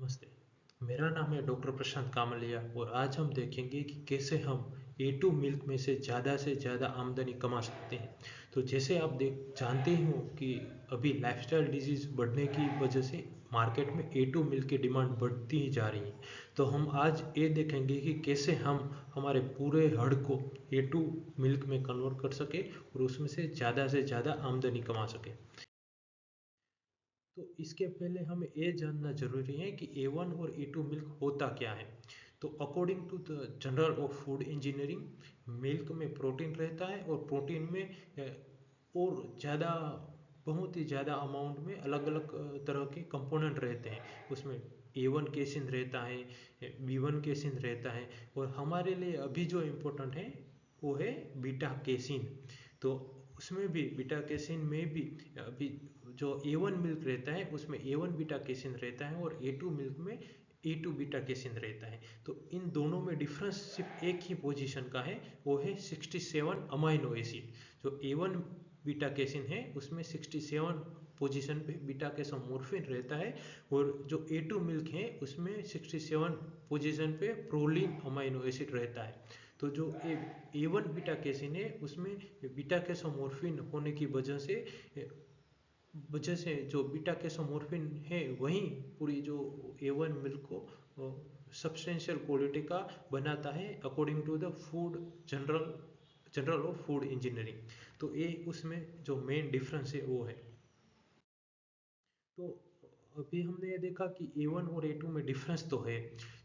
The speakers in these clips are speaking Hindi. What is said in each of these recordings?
नमस्ते। मेरा नाम है डॉक्टर प्रशांत कामलिया और आज हम देखेंगे कि कैसे हम A2 मिल्क में से ज़्यादा आमदनी कमा सकते हैं। तो जैसे आप देख जानते ही हो कि अभी लाइफस्टाइल डिजीज़ बढ़ने की वजह से मार्केट में A2 मिल्क की डिमांड बढ़ती ही जा रही है। तो हम आज ये देखेंगे कि कैसे हम हमारे पूरे हड़ को A2 मिल्क में कन्वर्ट कर सके और उसमें से ज़्यादा आमदनी कमा सके। तो इसके पहले हमें ये जानना जरूरी है कि A1 और A2 मिल्क होता क्या है। तो according to the journal of food engineering, milk में प्रोटीन रहता है और प्रोटीन में और ज़्यादा बहुत ही ज़्यादा अमाउंट में अलग अलग तरह के कंपोनेंट रहते हैं। उसमें A1 केसिन रहता है, B1 केसिन रहता है और हमारे लिए अभी जो इम्पोर्टेंट है वो है बीटा केसिन। तो उसमें भी बीटा केसिन में भी अभी जो A1 मिल्क रहता है उसमें A1 बीटा केसिन रहता है और A2 मिल्क में A2 बीटा केसिन रहता है। तो इन दोनों में डिफरेंस सिर्फ एक ही पोजीशन का है, वो है 67 अमाइनो एसिड। जो A1 बीटा केसिन है उसमें 67 पोजीशन पे बीटा कैसोमोर्फिन रहता है और जो A2 मिल्क है उसमें 67 पोजीशन पे प्रोलीन अमाइनो एसिड रहता है। तो जो A1 बीटा केसिन है उसमें बीटा कैसोमोर्फिन होने की वजह से जो बीटा कैसोमोर्फिन है वही पूरी जो A1 मिल्क को सब्सटेंशियल क्वालिटी का बनाता है according to the food journal of food engineering. तो ये उसमें जो मेन डिफरेंस है वो है। तो अभी हमने ये देखा कि A1 और A2 में डिफरेंस तो है।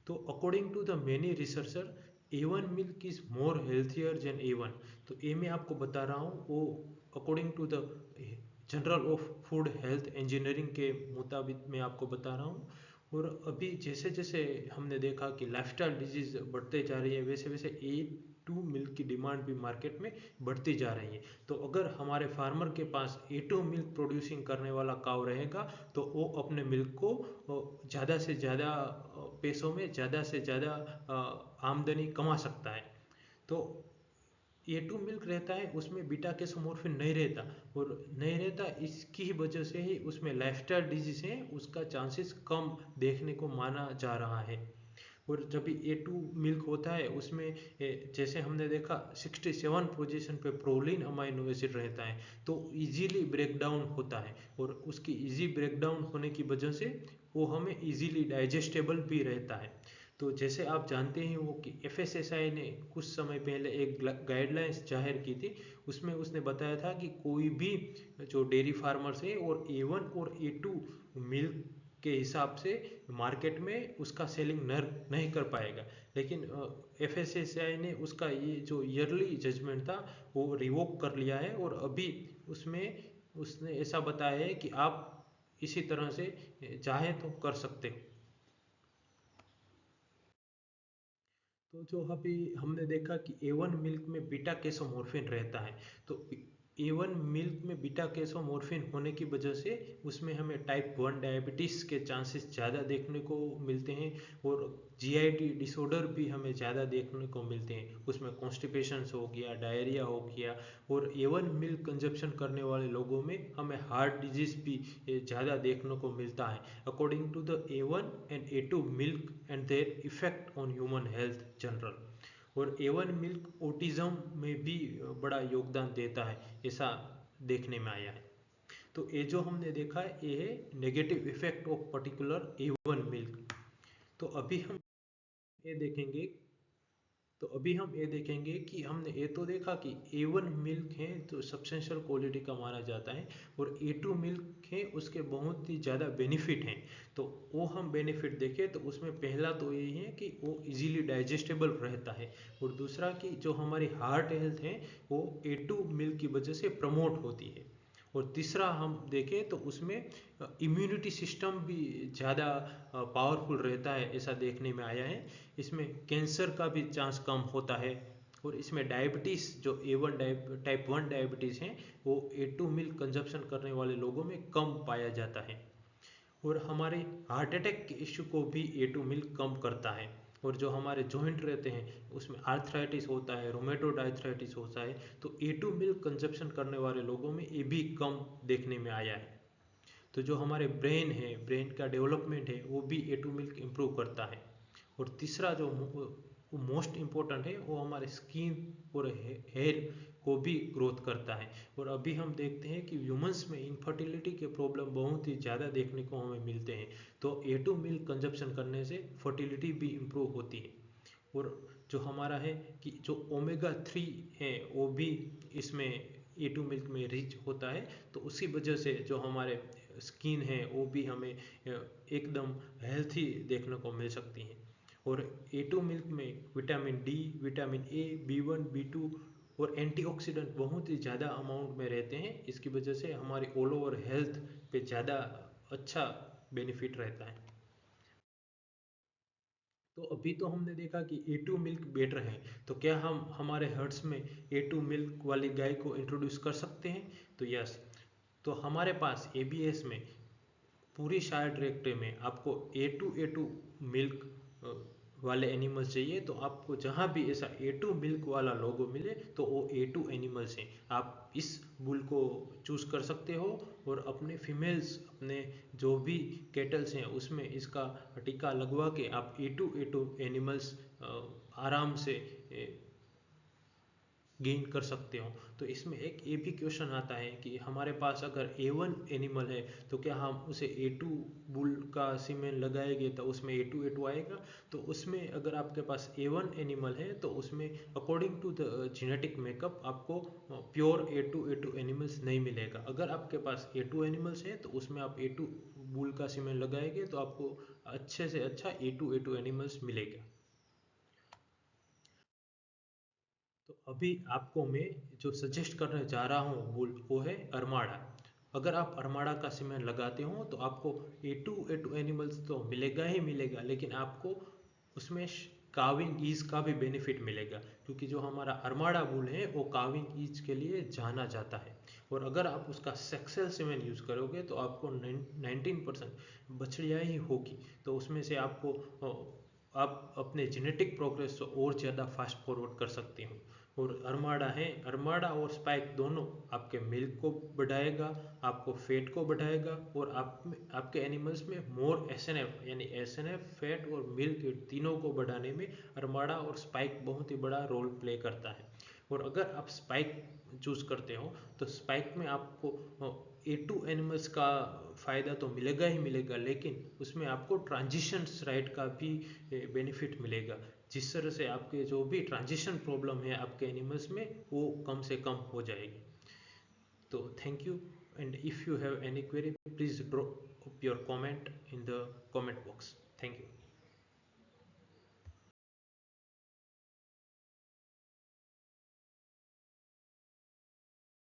तो according to the many researcher A1 milk is more healthier than A1। तो ये मैं आपको बता रहा हूँ वो according to the journal of food health engineering के मुताबिक मैं आपको बता रहा हूँ। और अभी जैसे जैसे हमने देखा कि लाइफस्टाइल डिजीज बढ़ते जा रही है वैसे वैसे A2 मिल्क की डिमांड भी मार्केट में बढ़ती जा रही है। तो अगर हमारे फार्मर के पास A2 मिल्क प्रोड्यूसिंग करने वाला काव रहेगा तो वो अपने मिल्क को ज़्यादा से ज़्यादा पैसों में ज़्यादा से ज़्यादा आमदनी कमा सकता है। तो A2 मिल्क रहता है उसमें बीटा कैसोमोर्फिन नहीं रहता और नहीं रहता इसकी ही वजह से ही उसमें लाइफस्टाइल डिजीज है उसका चांसेस कम देखने को माना जा रहा है। और जब भी A2 मिल्क होता है उसमें जैसे हमने देखा 67 पोजीशन पे प्रोलीन अमाइनो एसिड रहता है तो इजीली ब्रेक डाउन होता है और उसकी इजी ब्रेक डाउन होने की वजह से वो हमें इजीली डाइजेस्टेबल भी रहता है। तो जैसे आप जानते ही हो कि FSSAI ने कुछ समय पहले एक गाइडलाइंस जाहिर की थी। उसमें उसने बताया था कि कोई भी जो डेयरी फार्मर्स है और A1 और A2 मिल्क के हिसाब से मार्केट में उसका सेलिंग नर नहीं कर पाएगा। लेकिन FSSAI ने उसका ये जो ईयरली जजमेंट था वो रिवोक कर लिया है और अभी उसमें उसने ऐसा बताया है कि आप इसी तरह से चाहे तो कर सकते हो। तो जो अभी हमने देखा कि A1 मिल्क में बीटा कैसोमोर्फिन रहता है। तो A1 मिल्क में बीटा कैसोमोर्फिन होने की वजह से उसमें हमें टाइप 1 डायबिटीज़ के चांसेस ज़्यादा देखने को मिलते हैं और GIT डिसऑर्डर भी हमें ज़्यादा देखने को मिलते हैं। उसमें कॉन्स्टिपेशन हो गया, डायरिया हो गया और A1 मिल्क कंजप्शन करने वाले लोगों में हमें हार्ट डिजीज़ भी ज़्यादा देखने को मिलता है according to the A1 and A2 milk and their effect on human health journal. और A1 मिल्क ऑटिज्म में भी बड़ा योगदान देता है ऐसा देखने में आया है। तो ये जो हमने देखा है ये है negative effect of particular A1 milk. तो अभी हम ये देखेंगे तो अभी हम ये देखेंगे कि हमने ये तो देखा कि A1 मिल्क है तो सब्सटेंशियल क्वालिटी का माना जाता है और A2 मिल्क है उसके बहुत ही ज़्यादा बेनिफिट हैं। तो वो हम बेनिफिट देखें तो उसमें पहला तो यही है कि वो इजीली डाइजेस्टेबल रहता है और दूसरा कि जो हमारी हार्ट हेल्थ है वो A2 मिल्क की वजह से प्रमोट होती है। और तीसरा हम देखें तो उसमें इम्यूनिटी सिस्टम भी ज़्यादा पावरफुल रहता है ऐसा देखने में आया है। इसमें कैंसर का भी चांस कम होता है और इसमें डायबिटीज़ जो A1 टाइप 1 डायबिटीज़ हैं वो A2 मिल्क कंजप्शन करने वाले लोगों में कम पाया जाता है। और हमारे हार्ट अटैक के इश्यू को भी A2 मिल्क कम करता है। और जो हमारे जॉइंट रहते हैं उसमें आर्थराइटिस होता है, रोमेटोड आर्थराइटिस होता है तो A2 मिल्क कंजप्शन करने वाले लोगों में ये भी कम देखने में आया है। तो जो हमारे ब्रेन है, ब्रेन का डेवलपमेंट है, वो भी A2 मिल्क इम्प्रूव करता है। और तीसरा जो मोस्ट इम्पोर्टेंट है वो हमारे स्किन और हेयर को भी ग्रोथ करता है। और अभी हम देखते हैं कि ह्यूमंस में इनफर्टिलिटी के प्रॉब्लम बहुत ही ज़्यादा देखने को हमें मिलते हैं, तो A2 मिल्क कंजप्शन करने से फर्टिलिटी भी इम्प्रूव होती है। और जो हमारा है कि जो ओमेगा 3 है वो भी इसमें A2 मिल्क में रिच होता है, तो उसी वजह से जो हमारे स्किन है वो भी हमें एकदम हेल्थी देखने को मिल सकती है। और A2 मिल्क में vitamin D, vitamin A, B1, B2 और एंटीऑक्सीडेंट बहुत ही ज़्यादा अमाउंट में रहते हैं। इसकी वजह से हमारी ऑल ओवर हेल्थ पे ज़्यादा अच्छा बेनिफिट रहता है। तो अभी तो हमने देखा कि A2 मिल्क बेटर है, तो क्या हम हमारे हर्ट्स में A2 मिल्क वाली गाय को इंट्रोड्यूस कर सकते हैं? तो यस। तो हमारे पास ABS में पूरी शायर डायरेक्टरी में आपको A2 मिल्क वाले एनिमल्स चाहिए, तो आपको जहाँ भी ऐसा A2 मिल्क वाला लोगो मिले तो वो A2 एनिमल्स हैं। आप इस बुल को चूज कर सकते हो और अपने फीमेल्स, अपने जो भी कैटल्स हैं उसमें इसका टीका लगवा के आप A2 एनिमल्स आराम से गेन कर सकते हो। तो इसमें एक ये भी क्वेश्चन आता है कि हमारे पास अगर A1 एनिमल है तो क्या हम उसे A2 बुल का सीमेन लगाएंगे तो उसमें A2 आएगा? तो उसमें अगर आपके पास A1 एनिमल है तो उसमें according to the genetic makeup आपको प्योर A2 एनिमल्स नहीं मिलेगा। अगर आपके पास A2 एनिमल्स है तो उसमें आप A2 बुल का सीमेन लगाएंगे तो आपको अच्छे से अच्छा A2 एनिमल्स मिलेगा। तो अभी आपको मैं जो सजेस्ट करने जा रहा हूँ वो है अरमाड़ा। अगर आप अरमाड़ा का सीमेंट लगाते हो तो आपको A2 एनिमल्स तो मिलेगा ही मिलेगा, लेकिन आपको उसमें काविंग ईज का भी बेनिफिट मिलेगा, क्योंकि जो हमारा अरमाड़ा बुल है वो काविंग ईज के लिए जाना जाता है। और अगर आप उसका सेक्सेल सीमेंट यूज़ करोगे तो आपको 19% बछड़ियाँ ही होगी, तो उसमें से आपको आप अपने जेनेटिक प्रोग्रेस को और ज़्यादा फास्ट फॉरवर्ड कर सकते हो। और अरमाड़ा है, अरमाड़ा और स्पाइक दोनों आपके मिल्क को बढ़ाएगा, आपको फैट को बढ़ाएगा, और आपके एनिमल्स में मोर एसएनएफ यानी एसएनएफ, फैट और मिल्क तीनों को बढ़ाने में अरमाड़ा और स्पाइक बहुत ही बड़ा रोल प्ले करता है। और अगर आप स्पाइक चूज करते हो तो स्पाइक में आपको A2 एनिमल्स का फ़ायदा तो मिलेगा ही मिलेगा, लेकिन उसमें आपको ट्रांजिशन राइट का भी बेनिफिट मिलेगा, जिस तरह से आपके जो भी ट्रांजिशन प्रॉब्लम है आपके एनिमल्स में वो कम से कम हो जाएगी। तो thank you, and if you have any query please drop your comment in the comment box. Thank you.